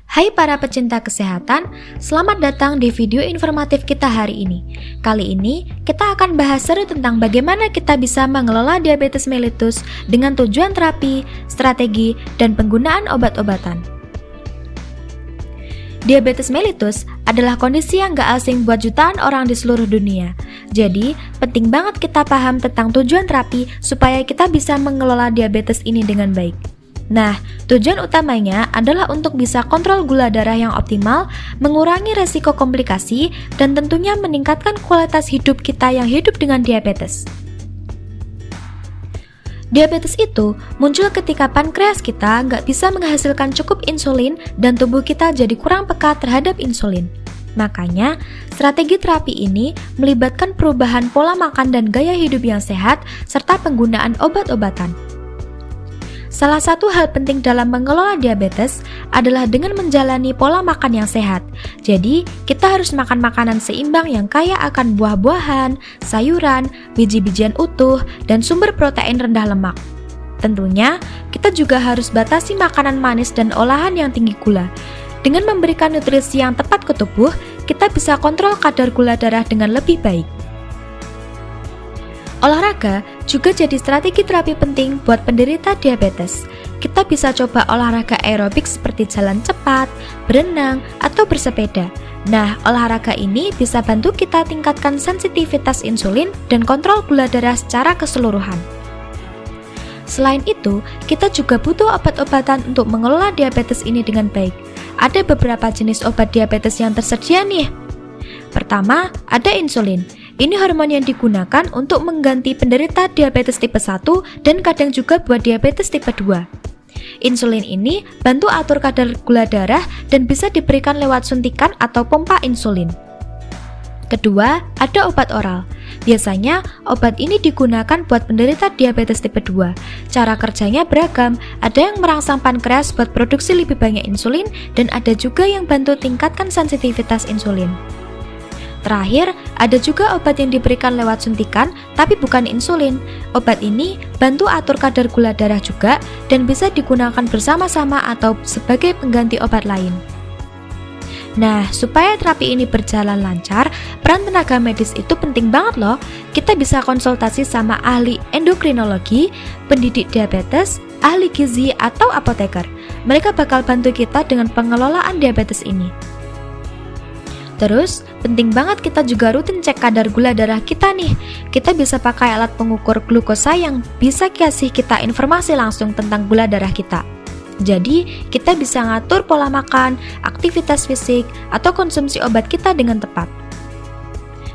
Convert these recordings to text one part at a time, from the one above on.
Hai para pecinta kesehatan, selamat datang di video informatif kita hari ini. Kali ini, kita akan bahas seru tentang bagaimana kita bisa mengelola diabetes mellitus dengan tujuan terapi, strategi, dan penggunaan obat-obatan. Diabetes mellitus adalah kondisi yang gak asing buat jutaan orang di seluruh dunia. Jadi, penting banget kita paham tentang tujuan terapi supaya kita bisa mengelola diabetes ini dengan baik. Nah, tujuan utamanya adalah untuk bisa kontrol gula darah yang optimal, mengurangi resiko komplikasi, dan tentunya meningkatkan kualitas hidup kita yang hidup dengan diabetes. Diabetes itu muncul ketika pankreas kita nggak bisa menghasilkan cukup insulin dan tubuh kita jadi kurang peka terhadap insulin. Makanya, strategi terapi ini melibatkan perubahan pola makan dan gaya hidup yang sehat, serta penggunaan obat-obatan. Salah satu hal penting dalam mengelola diabetes adalah dengan menjalani pola makan yang sehat. Jadi, kita harus makan makanan seimbang yang kaya akan buah-buahan, sayuran, biji-bijian utuh, dan sumber protein rendah lemak. Tentunya, kita juga harus batasi makanan manis dan olahan yang tinggi gula. Dengan memberikan nutrisi yang tepat ke tubuh, kita bisa kontrol kadar gula darah dengan lebih baik. Olahraga juga jadi strategi terapi penting buat penderita diabetes. Kita bisa coba olahraga aerobik seperti jalan cepat, berenang, atau bersepeda. Nah, olahraga ini bisa bantu kita tingkatkan sensitivitas insulin dan kontrol gula darah secara keseluruhan. Selain itu, kita juga butuh obat-obatan untuk mengelola diabetes ini dengan baik. Ada beberapa jenis obat diabetes yang tersedia nih. Pertama, ada insulin. Ini hormon yang digunakan untuk mengganti penderita diabetes tipe 1 dan kadang juga buat diabetes tipe 2. Insulin ini bantu atur kadar gula darah dan bisa diberikan lewat suntikan atau pompa insulin. Kedua, ada obat oral. Biasanya, obat ini digunakan buat penderita diabetes tipe 2. Cara kerjanya beragam, ada yang merangsang pankreas buat produksi lebih banyak insulin dan ada juga yang bantu tingkatkan sensitivitas insulin. Terakhir, ada juga obat yang diberikan lewat suntikan, tapi bukan insulin. Obat ini bantu atur kadar gula darah juga dan bisa digunakan bersama-sama atau sebagai pengganti obat lain. Nah, supaya terapi ini berjalan lancar, peran tenaga medis itu penting banget loh. Kita bisa konsultasi sama ahli endokrinologi, pendidik diabetes, ahli gizi, atau apoteker. Mereka bakal bantu kita dengan pengelolaan diabetes ini. Terus, penting banget kita juga rutin cek kadar gula darah kita nih. Kita bisa pakai alat pengukur glukosa yang bisa kasih kita informasi langsung tentang gula darah kita. Jadi, kita bisa ngatur pola makan, aktivitas fisik, atau konsumsi obat kita dengan tepat.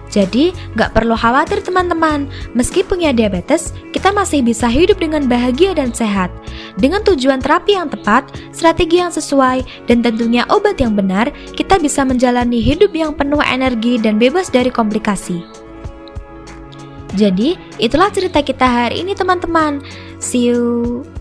Jadi, nggak perlu khawatir teman-teman, meski punya diabetes, kita masih bisa hidup dengan bahagia dan sehat. Dengan tujuan terapi yang tepat, strategi yang sesuai, dan tentunya obat yang benar, kita bisa menjalani hidup yang penuh energi dan bebas dari komplikasi. Jadi, itulah cerita kita hari ini teman-teman. See you!